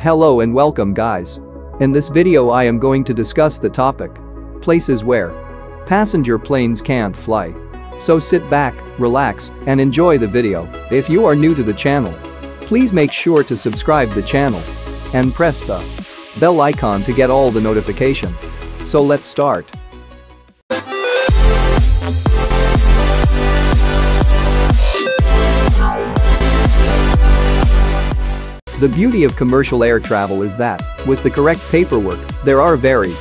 Hello and welcome guys. In this video I am going to discuss the topic places where passenger planes can't fly. So sit back, relax, and enjoy the video. If you are new to the channel, please make sure to subscribe the channel and press the bell icon to get all the notification. So let's start. The beauty of commercial air travel is that, with the correct paperwork, there are very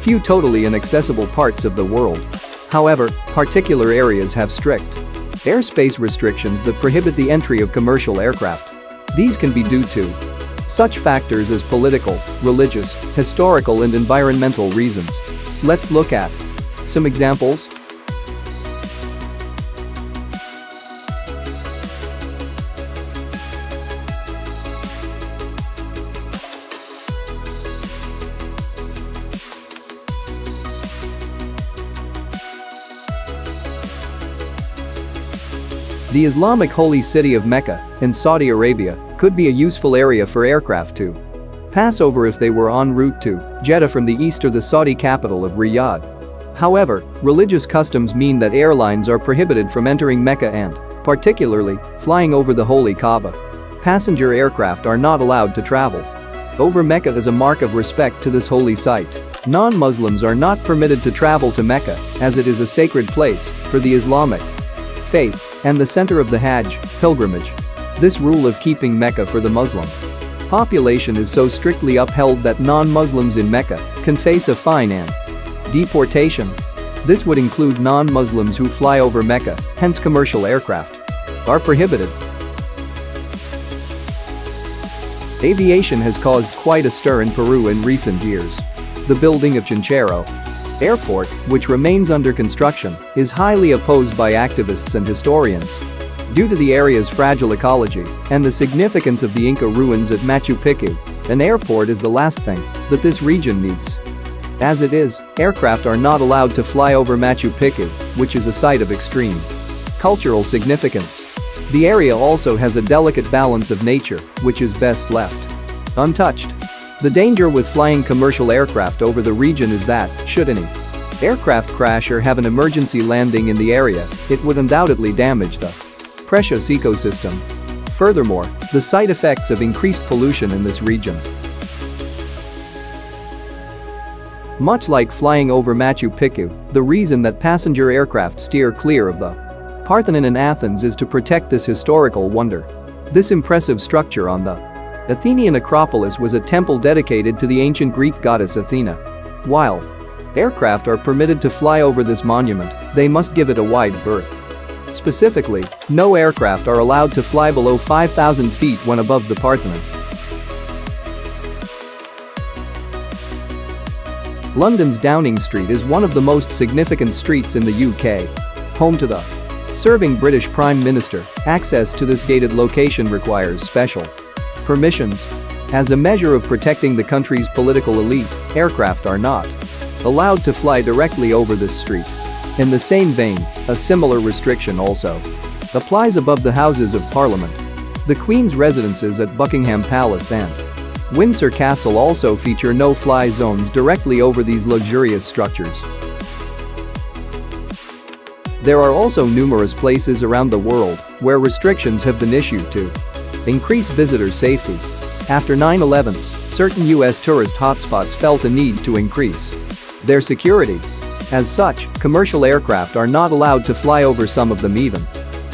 few totally inaccessible parts of the world. However, particular areas have strict airspace restrictions that prohibit the entry of commercial aircraft. These can be due to such factors as political, religious, historical and environmental reasons. Let's look at some examples. The Islamic holy city of Mecca, in Saudi Arabia, could be a useful area for aircraft to pass over if they were en route to Jeddah from the east or the Saudi capital of Riyadh. However, religious customs mean that airlines are prohibited from entering Mecca and, particularly, flying over the holy Kaaba. Passenger aircraft are not allowed to travel over Mecca as a mark of respect to this holy site. Non-Muslims are not permitted to travel to Mecca, as it is a sacred place for the Islamic faith and the center of the Hajj pilgrimage. This rule of keeping Mecca for the Muslim population is so strictly upheld that non-Muslims in Mecca can face a fine and deportation. This would include non-Muslims who fly over Mecca, hence commercial aircraft are prohibited. Aviation has caused quite a stir in Peru in recent years. The building of Chinchero Airport, which remains under construction, is highly opposed by activists and historians. Due to the area's fragile ecology and the significance of the Inca ruins at Machu Picchu, an airport is the last thing that this region needs. As it is, aircraft are not allowed to fly over Machu Picchu, which is a site of extreme cultural significance. The area also has a delicate balance of nature, which is best left untouched. The danger with flying commercial aircraft over the region is that, should any aircraft crash or have an emergency landing in the area, it would undoubtedly damage the precious ecosystem. Furthermore, the side effects of increased pollution in this region. Much like flying over Machu Picchu, the reason that passenger aircraft steer clear of the Parthenon in Athens is to protect this historical wonder. This impressive structure on the Athenian Acropolis was a temple dedicated to the ancient Greek goddess Athena. While aircraft are permitted to fly over this monument, they must give it a wide berth. Specifically, no aircraft are allowed to fly below 5,000 feet when above the Parthenon. London's Downing Street is one of the most significant streets in the UK, home to the serving British Prime Minister. Access to this gated location requires special permissions. As a measure of protecting the country's political elite, aircraft are not allowed to fly directly over this street. In the same vein, a similar restriction also applies above the Houses of Parliament. The Queen's residences at Buckingham Palace and Windsor Castle also feature no-fly zones directly over these luxurious structures. There are also numerous places around the world where restrictions have been issued to increase visitor safety. After 9/11s, certain U.S. tourist hotspots felt a need to increase their security. As such, commercial aircraft are not allowed to fly over some of them even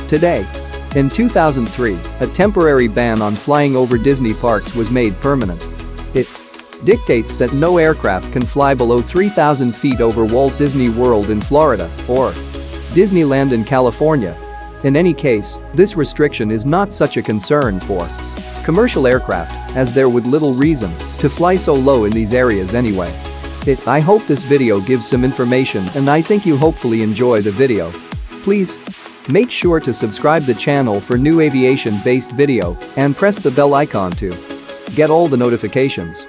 today. In 2003, a temporary ban on flying over Disney parks was made permanent. It dictates that no aircraft can fly below 3,000 feet over Walt Disney World in Florida or Disneyland in California. In any case, this restriction is not such a concern for commercial aircraft, as there would little reason to fly so low in these areas anyway. I hope this video gives some information and I think you hopefully enjoy the video. Please make sure to subscribe the channel for new aviation-based video and press the bell icon to get all the notifications.